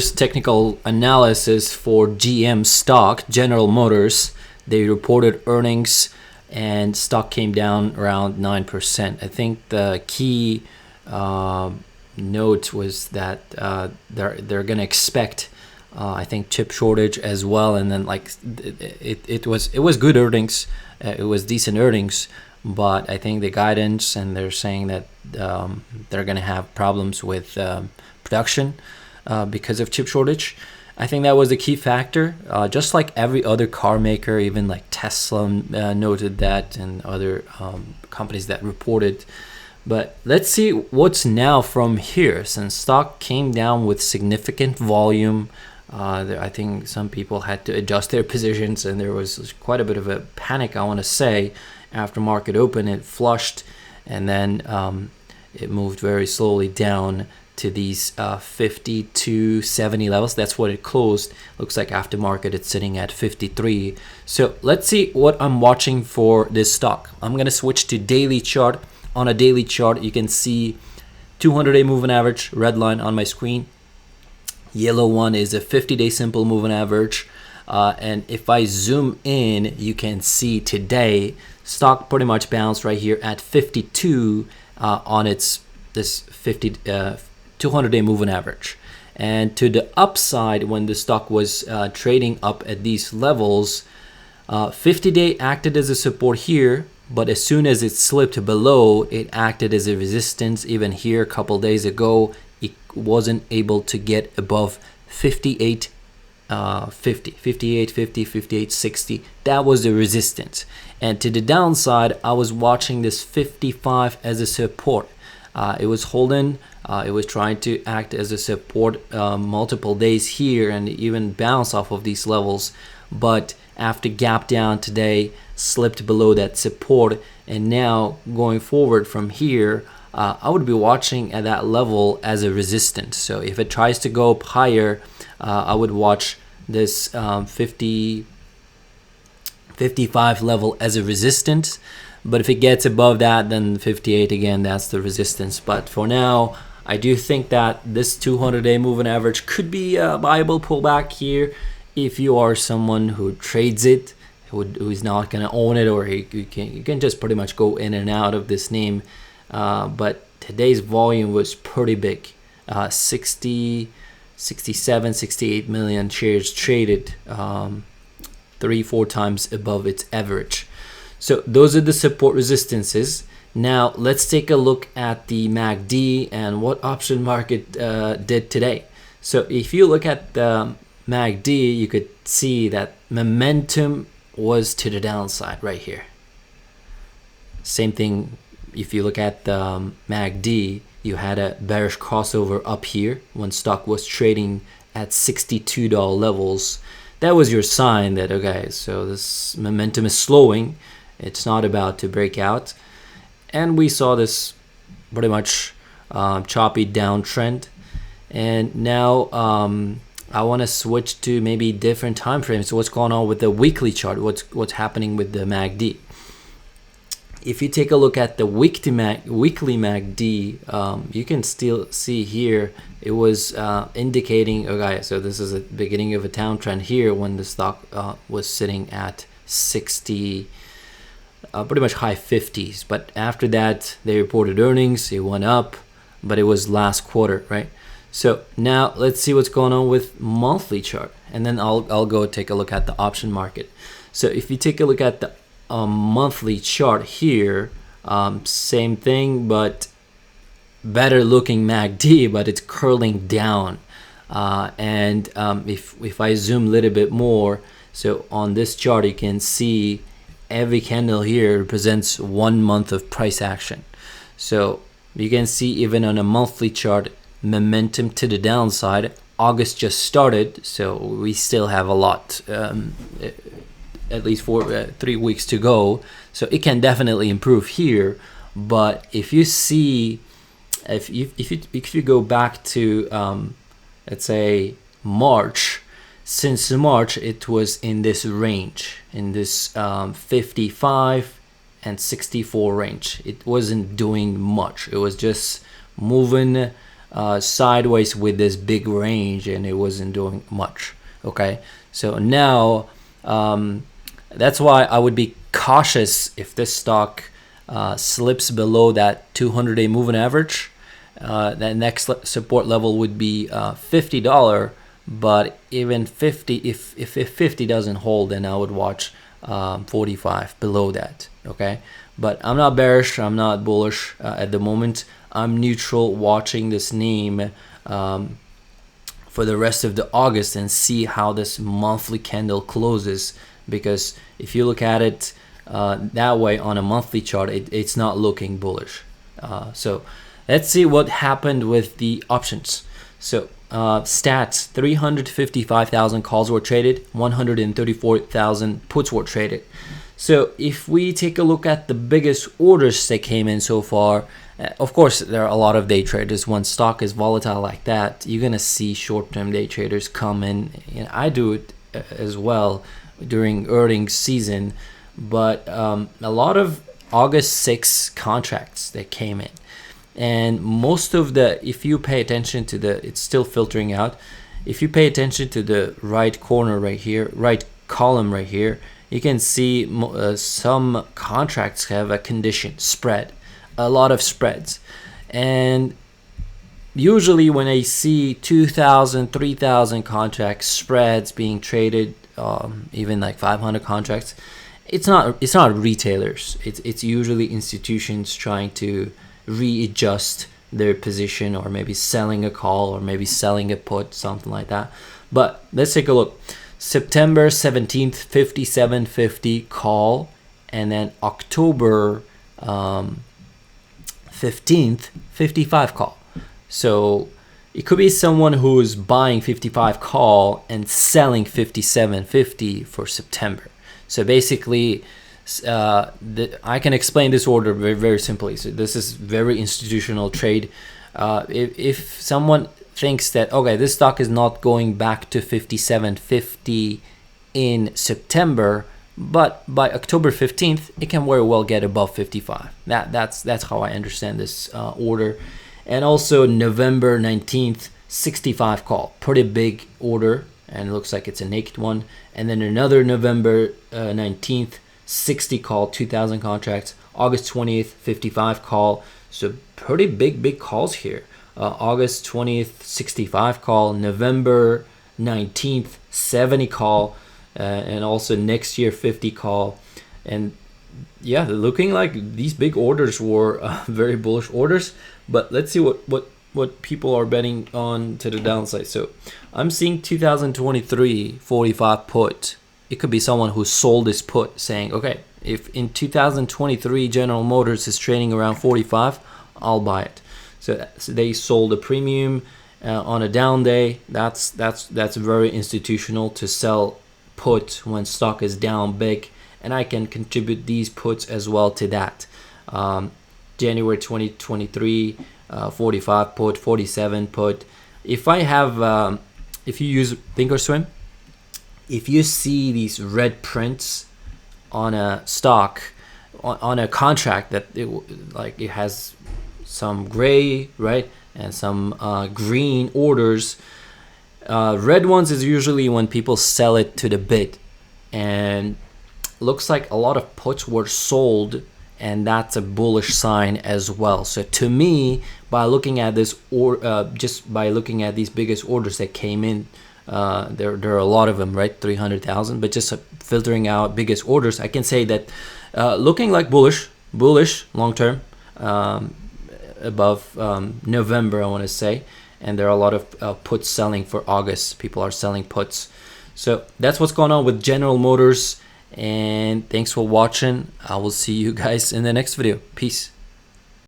Technical analysis for GM stock, General Motors. They reported earnings and stock came down around 9%. I think the key note was that they're going to expect I think chip shortage as well, and then like it was good earnings, it was decent earnings, but I think the guidance, and they're saying that they're going to have problems with production because of chip shortage. I think that was the key factor. Just like every other car maker, even like Tesla noted that, and other companies that reported. But let's see what's now from here, since stock came down with significant volume. I think some people had to adjust their positions, and there was quite a bit of a panic, I want to say, after market open. It flushed, and then it moved very slowly down to these 52.70 levels. That's what it closed. Looks like after market it's sitting at 53. So let's see what I'm watching for this stock. I'm going to switch to daily chart. On a daily chart, you can see 200-day moving average, red line on my screen. Yellow one is a 50-day simple moving average. And if I zoom in, you can see today stock pretty much bounced right here at 52 on its this 200-day moving average. And to the upside, when the stock was trading up at these levels, 50-day acted as a support here, but as soon as it slipped below, it acted as a resistance. Even here a couple days ago, it wasn't able to get above 58.50, 58.50, 58.60. That was the resistance. And to the downside, I was watching this 55 as a support. It was holding, it was trying to act as a support multiple days here, and even bounce off of these levels, but after gap down today, slipped below that support. And now going forward from here, I would be watching at that level as a resistance. So if it tries to go up higher, I would watch this 55 level as a resistance. But if it gets above that, then 58 again, that's the resistance. But for now, I do think that this 200-day moving average could be a viable pullback here if you are someone who trades it, who is not going to own it, or you can just pretty much go in and out of this name. But today's volume was pretty big, 67, 68 million shares traded, 3-4 times above its average. So those are the support resistances. Now let's take a look at the MACD and what option market did today. So if you look at the MACD, you could see that momentum was to the downside right here. Same thing if you look at the MACD, you had a bearish crossover up here when stock was trading at $62 levels. That was your sign that, okay, so this momentum is slowing. It's not about to break out. And we saw this pretty much choppy downtrend. And now I want to switch to maybe different time frames. So what's going on with the weekly chart? What's happening with the MACD? If you take a look at the weekly MACD, you can still see here it was indicating, okay, so this is the beginning of a downtrend here when the stock was sitting at 60, pretty much high 50s. But after that, they reported earnings, it went up, but it was last quarter, right? So now let's see what's going on with monthly chart, and then I'll go take a look at the option market. So if you take a look at the monthly chart here, same thing, but better looking MACD, but it's curling down. And if I zoom a little bit more, so on this chart you can see every candle here represents 1 month of price action. So you can see even on a monthly chart, momentum to the downside. August just started, so we still have a lot, at least 3 weeks to go. So it can definitely improve here. But if you see, if you go back to let's say March, since March it was in this range, in this 55 and 64 range. It wasn't doing much. It was just moving sideways with this big range, and it wasn't doing much. Okay, so now that's why I would be cautious if this stock slips below that 200-day moving average. That next support level would be $50. But even 50, if 50 doesn't hold, then I would watch 45 below that. Okay, but I'm not bearish, I'm not bullish at the moment. I'm neutral, watching this name for the rest of the August and see how this monthly candle closes, because if you look at it that way on a monthly chart, it's not looking bullish. So let's see what happened with the options. So stats: 355,000 calls were traded, 134,000 puts were traded. So if we take a look at the biggest orders that came in so far, of course there are a lot of day traders. When stock is volatile like that, you're gonna see short-term day traders come in, and I do it as well during earnings season. But a lot of August 6 contracts that came in. And most of the, if you pay attention to the, it's still filtering out. If you pay attention to the right corner right here, right column right here, you can see some contracts have a condition spread, a lot of spreads. And usually when I see 2,000, 3,000 contracts spreads being traded, even like 500 contracts, it's not retailers. It's usually institutions trying to readjust their position, or maybe selling a call, or maybe selling a put, something like that. But let's take a look. September 17th, 57.50 call, and then October 15th, 55 call. So it could be someone who's buying 55 call and selling 57.50 for September. So basically, I can explain this order very, very simply. So this is very institutional trade. If someone thinks that, okay, this stock is not going back to 57.50 in September, but by October 15th, it can very well get above 55. That's how I understand this order. And also November 19th, 65 call, pretty big order, and it looks like it's a naked one. And then another November 19th, 60 call, 2,000 contracts. August 20th, 55 call. So pretty big calls here. August 20th, 65 call. November 19th, 70 call. And also next year, 50 call. And yeah, looking like these big orders were very bullish orders. But let's see what people are betting on to the downside. So I'm seeing 2023 45 put. It could be someone who sold this put, saying, okay, if in 2023 General Motors is trading around 45, I'll buy it. So they sold a premium on a down day. That's very institutional to sell put when stock is down big, and I can contribute these puts as well to that. January 2023, 45 put, 47 put. If I have, if you use Thinkorswim, if you see these red prints on a stock, on a contract that it has some gray, right, and some green orders, red ones is usually when people sell it to the bid, and looks like a lot of puts were sold, and that's a bullish sign as well. So to me, by looking at this, or just by looking at these biggest orders that came in, there are a lot of them, right? 300,000, but just filtering out biggest orders, I can say that looking like bullish long term, above November, I want to say. And there are a lot of puts selling for August. People are selling puts. So that's what's going on with General Motors. And thanks for watching. I will see you guys in the next video. Peace.